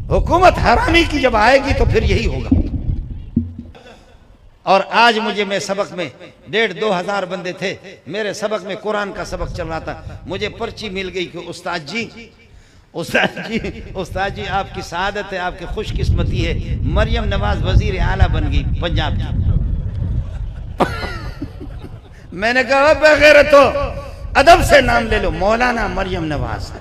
हुकूमत हरामी की जब आएगी तो फिर यही होगा। और आज मुझे मैं सबक में 1,500-2 हज़ार बंदे थे, मेरे सबक में कुरान का सबक चल रहा था, मुझे पर्ची मिल गई कि उस्ताद जी आपकी सआदत है, आपकी खुशकिस्मती है, मरियम नवाज वजीर आला बन गई पंजाब की। मैंने कहा बेगैरत हो, अदब से नाम ले लो, मौलाना मरियम नवाज।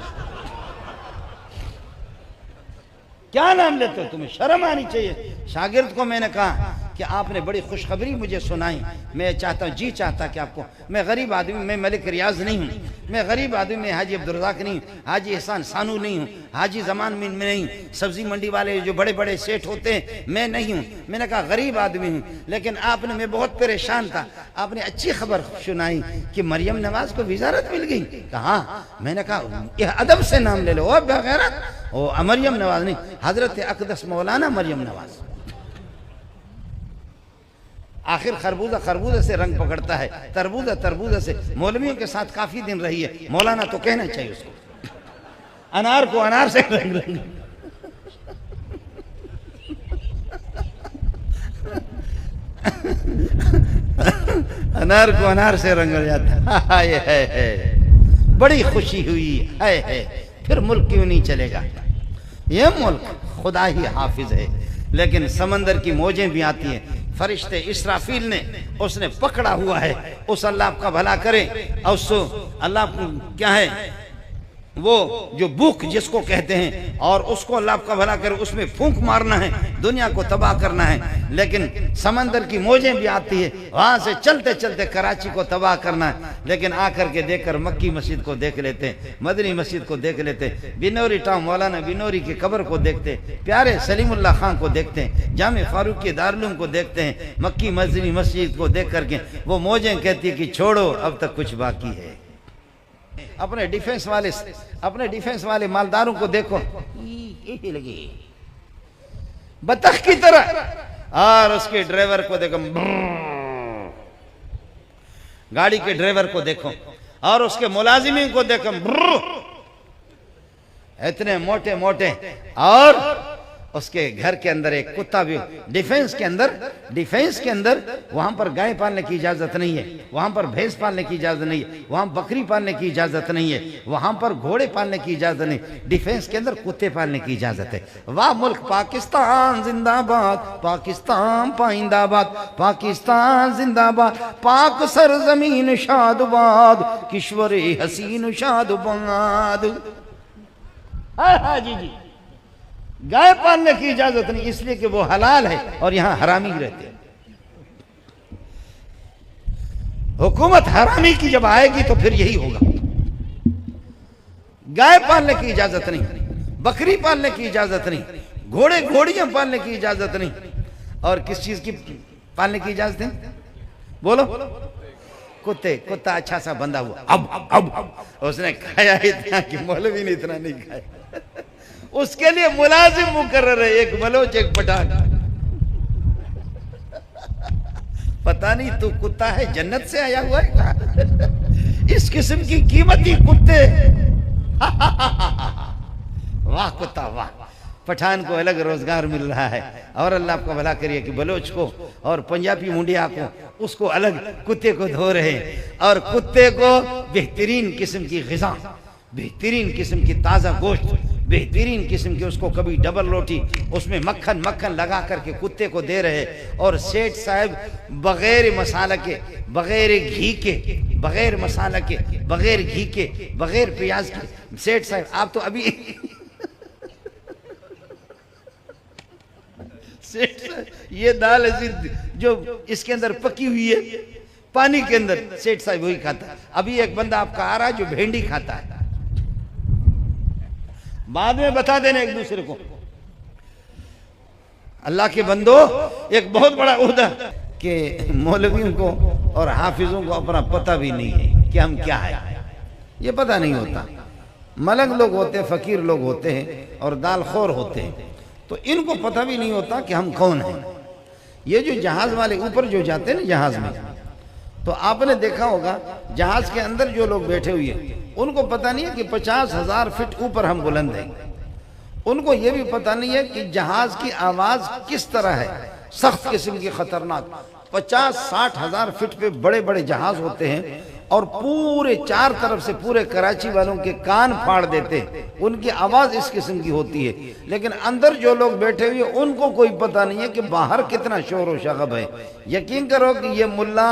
क्या नाम लेते हो, तुम्हें शर्म आनी चाहिए। शागिर्द को मैंने कहा कि आपने बड़ी खुशखबरी मुझे सुनाई, मैं चाहता हूँ, जी चाहता कि आपको, मैं गरीब आदमी, मैं मलिक रियाज नहीं हूँ, मैं गरीब आदमी, मैं हाजी अब्दुर्रज़ाक नहीं हूँ, हाजी एहसान सानू नहीं हूँ, हाजी जमान में नहीं, सब्जी मंडी वाले जो बड़े बड़े सेठ होते हैं मैं नहीं हूँ। मैंने कहा गरीब आदमी हूँ, लेकिन आपने, मैं बहुत परेशान था, आपने अच्छी खबर सुनाई कि मरियम नवाज को वजारत मिल गई। कहा, मैंने कहा यह अदब से नाम ले लो, ओ बगैरत, ओ मरियम नवाज नहीं, हजरत अक़दस मौलाना मरियम नवाज। आखिर खरबूजा खरबूजा से रंग पकड़ता है, तरबूजा तरबूजा से। मौलवियों के साथ काफी दिन रही है, मौलाना तो कहना चाहिए उसको। अनार को अनार से रंग रंग अनार को अनार से रंग जाता है। बड़ी खुशी हुई है। फिर मुल्क क्यों नहीं चलेगा? यह मुल्क खुदा ही हाफिज है, लेकिन समंदर की मौजें भी आती हैं। फरिश्ते इसराफील ने, उसने पकड़ा हुआ है, उस अल्लाह का भला करे। और उसको अल्लाह क्या है वो जो भूख जिसको कहते हैं, और उसको अल्लाह का भला करे, उसमें फूंक मारना है, दुनिया को तबाह करना है। लेकिन समंदर की मौजें भी आती है, वहां से चलते चलते कराची को तबाह करना है। लेकिन आकर के देखकर मक्की मस्जिद को देख लेते हैं, मदनी मस्जिद को देख लेते हैं, बिनौरी टाउन मौलाना बिनौरी की कब्र को देखते हैं, प्यारे सलीमुल्लाह खान को देखते हैं, जामे फारूक के दारुल को देखते हैं, मक्की मदनी मस्जिद को देख करके वो मौजें कहती है कि छोड़ो अब तक कुछ बाकी है। अपने डिफेंस वाले मालदारों को देखो, यही लगी बतख की तरह, और उसके ड्राइवर को देखो, गाड़ी के ड्राइवर को देखो, और उसके मुलाजिमीन को देखो, इतने मोटे मोटे। और उसके घर के अंदर एक कुत्ता भी, डिफेंस के अंदर वहां पर गाय पालने की इजाजत नहीं है, वहां पर भैंस पालने की इजाजत नहीं है, वहां बकरी पालने की इजाजत नहीं है, वहां पर घोड़े पालने की इजाजत नहीं, डिफेंस के अंदर कुत्ते पालने की इजाजत है। वाह मुल्क पाकिस्तान जिंदाबाद, पाकिस्तान पाइंदाबाद, पाकिस्तान जिंदाबाद, पाक सरजमीन शादबाद, किश्वरे हसीन शादबाद। हाँ जी जी, गाय पालने की इजाजत नहीं, इसलिए कि वो हलाल है और यहां हरामी रहते हैं। हुकूमत हरामी की जब आएगी तो फिर यही होगा। गाय पालने की इजाजत नहीं, बकरी पालने की इजाजत नहीं, घोड़े घोड़ियां पालने की इजाजत नहीं, और किस चीज की पालने की इजाजत है? बोलो। कुत्ता अच्छा सा बंधा हुआ, अब उसने खाया इतना कि मौलवी ने इतना नहीं खाया। उसके लिए मुलाजिम मुकर्रर है, एक बलोच एक पठान। पता नहीं तू कुत्ता है जन्नत से आया हुआ है? इस किस्म की कीमती कुत्ते। वाह कुत्ता वाह। पठान को अलग रोजगार मिल रहा है, और अल्लाह आपको भला करिए कि बलोच को और पंजाबी मुंडिया को, उसको अलग कुत्ते को धो रहे हैं, और कुत्ते को बेहतरीन किस्म की ग़िज़ा, बेहतरीन किस्म की ताज़ा गोश्त, बेहतरीन किस्म की, उसको कभी डबल रोटी, उसमें मक्खन लगा करके कुत्ते को दे रहे। और सेठ साहब बगैर मसाला के, बगैर घी के, बगैर मसाला के, बगैर घी के, बगैर प्याज के, सेठ साहब आप तो अभी सेठ साहब ये दाल जो इसके अंदर पकी हुई है पानी के अंदर, सेठ साहब वही खाता है। अभी एक बंदा आपका आ रहा है जो भेंडी खाता है, बाद में बता देना एक दूसरे को। अल्लाह के बंदो, एक बहुत बड़ा उहदा कि मौलवियों को और हाफिजों को अपना पता भी नहीं है कि हम क्या है, ये पता नहीं होता। मलंग लोग होते हैं, फकीर लोग होते हैं, और दालखोर होते हैं, तो इनको पता भी नहीं होता कि हम कौन हैं। ये जो जहाज वाले ऊपर जो जाते हैं ना जहाज में, तो आपने देखा होगा जहाज के अंदर जो लोग बैठे हुए हैं उनको पता नहीं है कि 50,000 फीट ऊपर हम बुलंद हैं। उनको ये भी पता नहीं है कि जहाज की आवाज किस तरह है, सख्त किस्म की खतरनाक। 50-60 हजार फीट पे बड़े बड़े जहाज होते हैं और पूरे चार तरफ से पूरे कराची वालों के कान फाड़ देते हैं, उनकी आवाज इस किस्म की होती है। लेकिन अंदर जो लोग बैठे हुए उनको कोई पता नहीं है कि बाहर कितना शोर व शगब है। यकीन करो कि ये मुल्ला,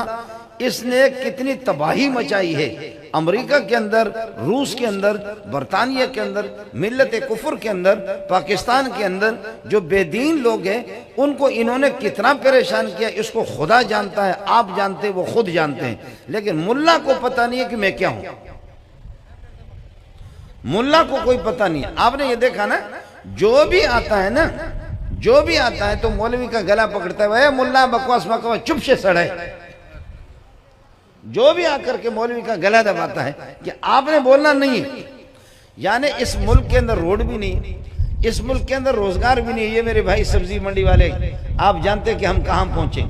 इसने कितनी तबाही मचाई है अमेरिका के अंदर, रूस के अंदर, बरतानिया के अंदर, मिल्लत कुफर के अंदर, पाकिस्तान के अंदर जो बेदीन लोग हैं उनको इन्होंने कितना परेशान किया, इसको खुदा जानता है, आप जानते, वो खुद जानते हैं। लेकिन मुल्ला को पता नहीं है कि मैं क्या हूं, मुल्ला को कोई पता नहीं है। आपने ये देखा ना, जो भी आता है ना, जो भी आता है तो मौलवी का गला पकड़ता है, मुल्ला बकवास बकवास चुप से सड़े। जो भी आकर के मौलवी का गला दबाता है कि आपने बोलना नहीं है। यानी इस मुल्क के अंदर रोड भी नहीं, इस मुल्क के अंदर रोजगार भी नहीं। ये मेरे भाई सब्जी मंडी वाले, आप जानते हैं कि हम कहां पहुंचे।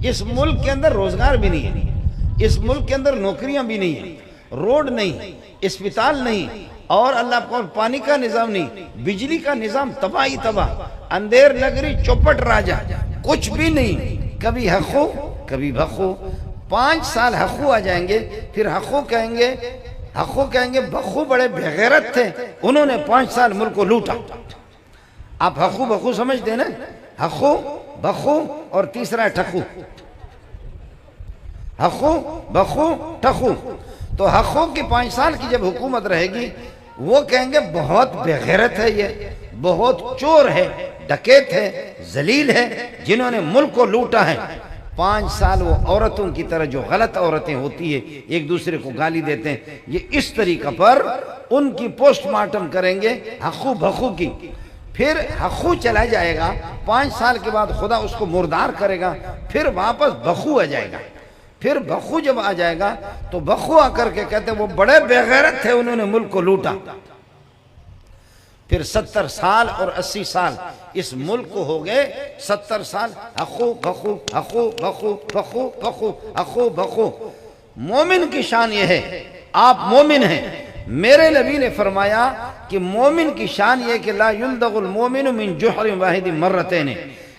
इस मुल्क के अंदर रोजगार भी नहीं है, इस मुल्क के अंदर नौकरियां भी नहीं है, रोड नहीं, अस्पताल नहीं, और अल्लाह को पानी का निजाम नहीं, बिजली का निजाम तबाही तबाह, अंधेर नगरी चौपट राजा, कुछ भी नहीं। कभी हखो कभी भखो। 5 साल हखू आ जाएंगे, फिर हखू कहेंगे बखू बड़े बेगैरत थे, उन्होंने 5 साल मुल्क को लूटा। आप हखू बखू समझते ना, हखू बखू और तीसरा है ठखू, हखू बखू ठखू। तो हखू की 5 साल की जब हुकूमत रहेगी, वो कहेंगे बहुत बेगैरत है, ये बहुत चोर है, डकैत है, जलील है, जिन्होंने मुल्क को लूटा है। 5 साल वो औरतों की तरह, जो गलत औरतें होती है, एक दूसरे को गाली देते हैं, ये इस तरीका पर उनकी पोस्टमार्टम करेंगे हखू भखू की। फिर हखू चला जाएगा, 5 साल के बाद खुदा उसको मुर्दार करेगा, फिर वापस बखू आ जाएगा। फिर बखू जब आ जाएगा तो बखू आकर के कहते वो बड़े बेगैरत थे, उन्होंने मुल्क को लूटा। फिर 70 साल और 80 साल इस मुल्क को हो गए 70 साल हखू भखू हखू भखू भखू भखू हखू भखू। मोमिन की शान ये है, आप मोमिन हैं। मेरे नबी ने फरमाया कि मोमिन की शान ये कि ला युल्दगुल मोमिनु मिन जुहरिन वाहिदिन मर्रतैन,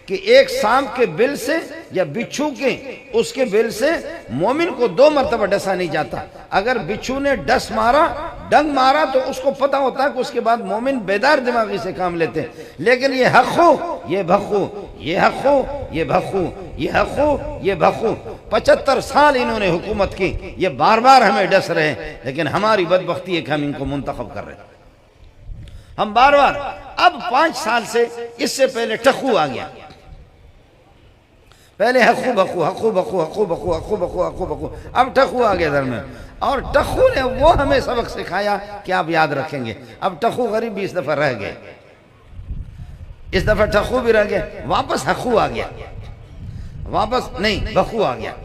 कि एक सांप के बिल से या बिच्छू के उसके बिल से मोमिन को 2 मरतबा डसा नहीं जाता। अगर बिच्छू ने डंग मारा तो उसको पता होता है कि उसके बाद मोमिन बेदार दिमागी से काम लेते हैं। लेकिन ये हखू ये भखू, ये हखू ये भखू, ये हखू ये भखू, 75 साल इन्होंने हुकूमत की, ये बार बार हमें डस रहे हैं। लेकिन हमारी बदबख्ती है कि हम इनको मुंतखब कर रहे हैं, हम बार बार। अब 5 साल से, इससे पहले टखू आ गया, पहले हखू बखू हखू बखू हखू बखू हखू बखू हखू बखू, अब टखू आ गया दरमियान। और टखू ने वो हमें सबक सिखाया कि आप याद रखेंगे। अब टखू गरीब भी इस दफा रह गए, इस दफा टखू भी रह गए, वापस हखू आ गया, वापस नहीं बखू आ गया,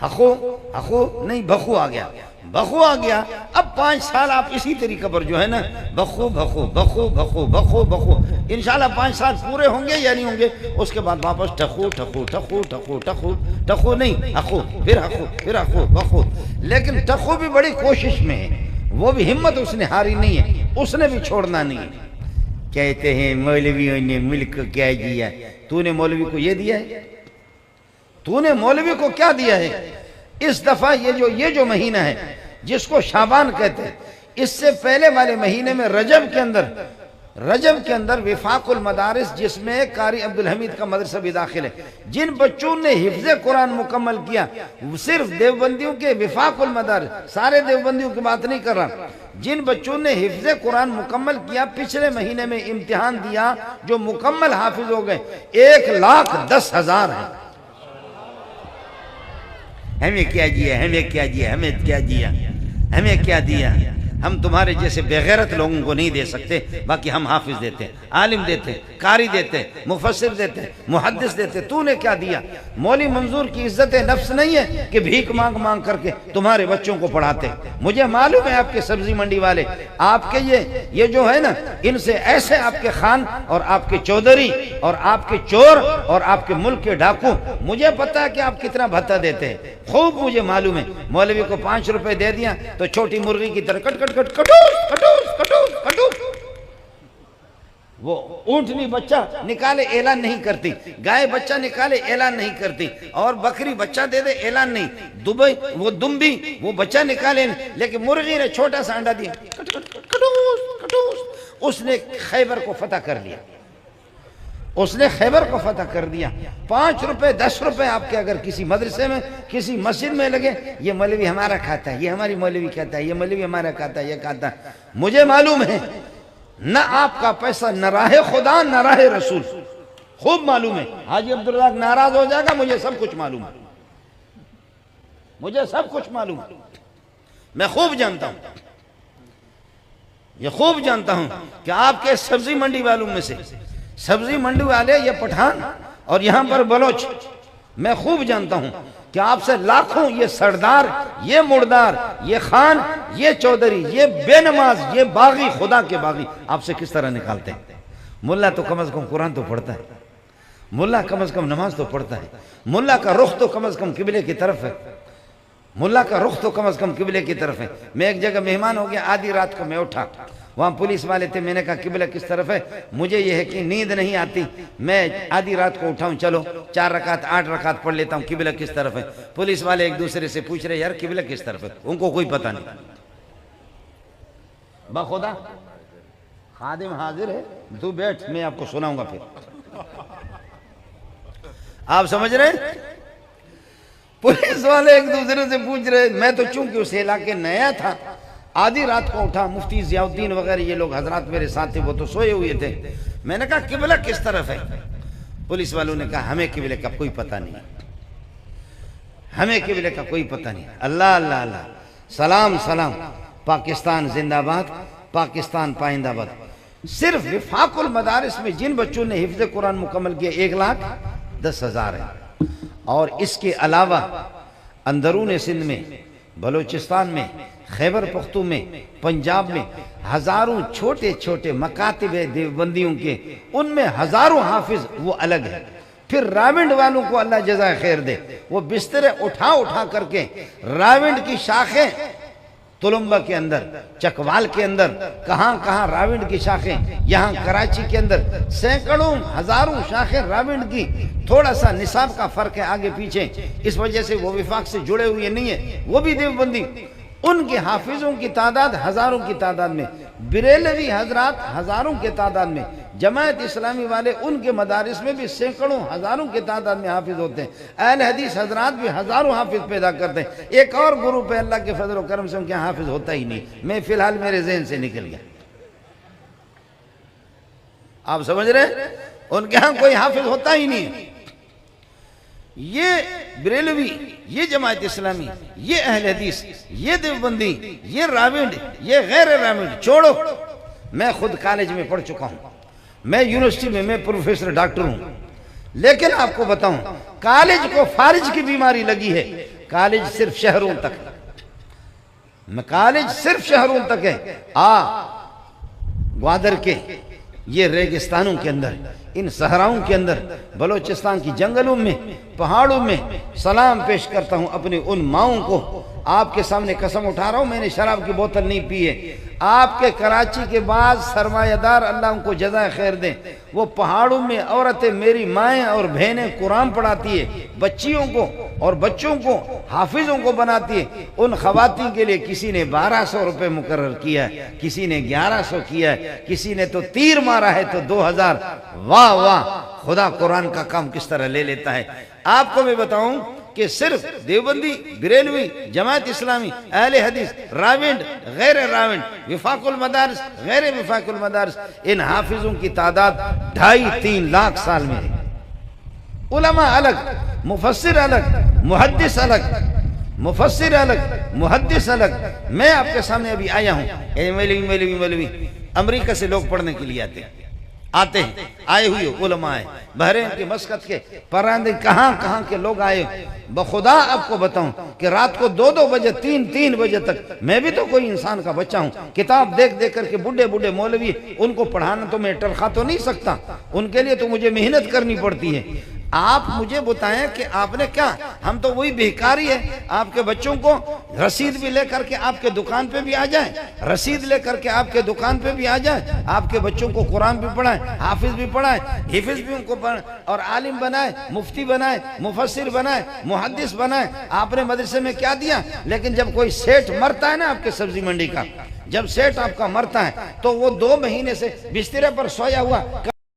हखू हखू नहीं बखू आ गया, बखू आ गया। अब 5 साल आप इसी तरीके पर जो है ना, बखू भखू बखू भखू बखू बखू, इंशाल्लाह 5 साल पूरे होंगे या नहीं होंगे, उसके बाद वापस टखू ठखू ठखू ठखू ठखू ठखू नहीं हखू, फिर हखू फिर हखू बखू। लेकिन टखू भी बड़ी कोशिश में है, वो भी हिम्मत उसने हारी नहीं है, उसने भी छोड़ना नहीं है। कहते हैं मौलवियों ने मुल्क को क्या दिया, तूने मौलवी को ये दिया है, तूने मौलवी को क्या दिया है। इस दफा ये जो महीना है जिसको शाबान कहते हैं, इससे पहले वाले महीने में रजब के अंदर विफाकुल मदारिस, जिसमें कारी अब्दुल हमीद का मदरसा भी दाखिल है, जिन बच्चों ने हिफ्ज़े कुरान मुकम्मल किया, सिर्फ देवबंदियों के विफाकुल मदारिस, सारे देवबंदियों की बात नहीं कर रहा, जिन बच्चों ने हिफ्ज़े कुरान मुकम्मल किया, पिछले महीने में इम्तिहान दिया, जो मुकम्मल हाफिज हो गए 1,10,000 हैं। हमें क्या दिया, हमें क्या दिया, हमें क्या दिया, हमें क्या दिया। हम तुम्हारे जैसे बेगैरत लोगों को नहीं दे सकते, बाकी हम हाफिज देते हैं, आलिम देते हैं, कारी देते हैं, मुफस्सिर देते हैं, मुहद्दिस देते हैं। तूने क्या दिया? मौली मंजूर की इज्जत नफ्स नहीं है कि भीख मांग मांग करके तुम्हारे बच्चों को पढ़ाते। मुझे मालूम है आपके सब्जी मंडी वाले, आपके ये जो है ना, इनसे ऐसे आपके खान और आपके चौधरी और आपके चोर और आपके मुल्क के डाकू, मुझे पता है कि आप कितना भत्ता देते हैं, खूब मुझे मालूम है। मौलवी को 5 रुपए दे दिया तो छोटी मुर्गी की तरह कट कट कट कटूस कटूस कटूस कटूस। वो ऊंटनी बच्चा निकाले ऐलान नहीं करती, गाय बच्चा निकाले ऐलान नहीं करती, और बकरी बच्चा दे दे ऐलान नहीं। दुबई वो दुम्बी वो बच्चा निकाले, लेकिन मुर्गी ने छोटा सा अंडा दिया, कटूस कटूस, उसने खैबर को फतह कर लिया, उसने खैबर को फतह कर दिया। 5 रुपए 10 रुपए आपके अगर किसी मदरसे में किसी मस्जिद में लगे, ये मौलवी हमारा खाता है, ये हमारी मौलवी खाता है, ये मौलवी हमारा खाता है, ये खाता है। मुझे मालूम है न आपका पैसा न राहे खुदा न राहे रसूल, खूब मालूम है। हाजी अब्दुल्लाह नाराज हो जाएगा, मुझे सब कुछ मालूम है, मुझे सब कुछ मालूम है, मैं खूब जानता हूं, ये खूब जानता हूं कि आपके सब्जी मंडी वालों में से सब्जी मंडी वाले ये पठान और यहां पर बलोच, मैं खूब जानता हूं कि आपसे लाखों ये सरदार, ये मुर्दार, ये खान, ये चौधरी, ये बेनमाज, ये बागी, खुदा के बागी आपसे किस तरह निकालते हैं। मुल्ला तो कम से कम कुरान तो पढ़ता है, मुल्ला कम से कम नमाज तो पढ़ता है, मुल्ला का रुख तो कम से कम किबले की तरफ है, मुल्ला का रुख तो कम से कम किबले की तरफ है। मैं एक जगह मेहमान हो गया, आधी रात को मैं उठा, वहाँ पुलिस वाले थे, मैंने कहा किबला किस तरफ है, मुझे यह है कि नींद नहीं आती, मैं आधी रात को उठाऊं, चलो 4 रकात 8 रकात पढ़ लेता हूँ, किबला किस तरफ है। पुलिस वाले एक दूसरे से पूछ रहे यार किबला किस तरफ है, उनको कोई पता नहीं। बखुदा खादिम हाजिर है, तू बैठ, मैं आपको सुनाऊंगा फिर, आप समझ रहे। पुलिस वाले एक दूसरे से पूछ रहे, मैं तो चूंकि उस इलाके नया था, आधी रात को उठा, मुफ्ती जियाउद्दीन वगैरह ये लोग हजरात मेरे साथ थे, वो तो सोए हुए थे। मैंने कहा किबला किस तरफ है, पुलिस वालों ने कहा हमें किबले का कोई पता नहीं, हमें किबले का कोई पता नहीं। अल्लाह अल्लाह अल्लाह, सलाम सलाम, पाकिस्तान जिंदाबाद, पाकिस्तान पाइंदाबाद। सिर्फ विफाकुल मदारिस में जिन बच्चों ने हिफ्ज़ कुरान मुकम्मल किया 1,10,000 है, और इसके अलावा अंदरून सिंध में, बलूचिस्तान में, खैबर पख्तू में, पंजाब में हजारों छोटे छोटे मकातिब देवबंदियों के, उनमें हजारों हाफिज वो अलग है। फिर राविंड वालों को अल्लाह जज़ा खैर दे, वो बिस्तरे उठा उठा करके राविंड की शाखें, तुलुम्बा के अंदर, चकवाल के अंदर, कहाँ कहाँ राविंड की शाखें, यहाँ कराची के अंदर सैकड़ों हजारों शाखें राविंड की। थोड़ा सा निसाब का फर्क है आगे पीछे, इस वजह से वो विफाक से जुड़े हुए नहीं है, वो भी देवबंदी। उनके हाफिजों की तादाद हजारों की तादाद में, बिरेलवी हजरात हजारों के तादाद में, जमायत इस्लामी वाले उनके मदारिस में भी सैकड़ों हजारों के तादाद में हाफिज होते हैं। अहल हदीस हजरात भी हजारों हाफिज पैदा करते हैं। एक और ग्रुप है अल्लाह के फजल और करम से उनके हाफिज होता ही नहीं, मैं फिलहाल मेरे जहन से निकल गया, आप समझ रहे, उनके यहाँ कोई हाफिज होता ही नहीं। ये बरेलवी, ये जमायत इस्लामी, ये अहल हदीस, ये देवबंदी, ये राविंड, ये गैर राविंड छोड़ो। मैं खुद कॉलेज में पढ़ चुका हूँ, मैं यूनिवर्सिटी में, मैं प्रोफेसर डॉक्टर हूँ, लेकिन आपको बताऊं कॉलेज को फारिज की बीमारी लगी है। कॉलेज सिर्फ शहरों तक, कॉलेज सिर्फ शहरों तक है। ग्वादर के ये रेगिस्तानों के अंदर, इन सहराओं के अंदर, बलोचिस्तान की जंगलों में, पहाड़ों में सलाम पेश करता हूं अपनी उन माओं को। आपके सामने कसम उठा रहा हूं, मैंने शराब की बोतल नहीं पी है। आपके कराची के बाद सरमायादार, अल्लाह उनको जज़ा खैर दें, वो पहाड़ों में औरतें, मेरी माएँ और बहनें कुरान पढ़ाती है, बच्चियों को और बच्चों को हाफिजों को बनाती है। उन खवातीन के लिए किसी ने 1200 रुपये मुकर्रर किया है, किसी ने 1100 किया है, किसी ने तो तीर मारा है तो 2000। वाह वाह, खुदा कुरान का काम किस तरह ले लेता है। आपको मैं बताऊं कि सिर्फ देवबंदी, बरेलवी, जमात इस्लामी, अहले हदीस, राविंड, गैर राविंड, विफाकुल मदारिस, गैर विफाकुल मदारिस, इन हाफिजों की तादाद 2.5-3 लाख साल में है। उलमा अलग, मुफस्सिर अलग, मुहद्दिस अलग, मुफस्सिर अलग, मुहद्दिस अलग। मैं आपके सामने अभी आया हूँ, मौलवी अमेरिका से लोग पढ़ने के लिए आते हैं, आए हुए उलमा है, बहरीन के, मस्कत के, परांदे, कहाँ कहाँ के लोग आए। बखुदा आपको बताऊं कि रात को 2-2 बजे, 3-3 बजे तक, मैं भी तो कोई इंसान का बच्चा हूँ, किताब देख देख करके बूढ़े बूढ़े मौलवी, उनको पढ़ाना तो मैं टरखा तो नहीं सकता, उनके लिए तो मुझे मेहनत करनी पड़ती है। आप मुझे बताएं कि आपने क्या, हम तो वही भिखारी है। आपके बच्चों को रसीद भी लेकर के आपके दुकान पे भी आ जाए, रसीद लेकर के आपके दुकान पे भी आ जाए, आपके बच्चों को कुरान भी पढ़ाए, हाफिज भी पढ़ाए, हिफिज भी उनको पढ़ाए और आलिम बनाए, मुफ्ती बनाए, मुफस्सिर बनाए, मुहद्दिस बनाए। आपने मदरसे में क्या दिया? लेकिन जब कोई सेठ मरता है ना आपके सब्जी मंडी का, जब सेठ आपका मरता है तो वो 2 महीने से बिस्तर पर सोया हुआ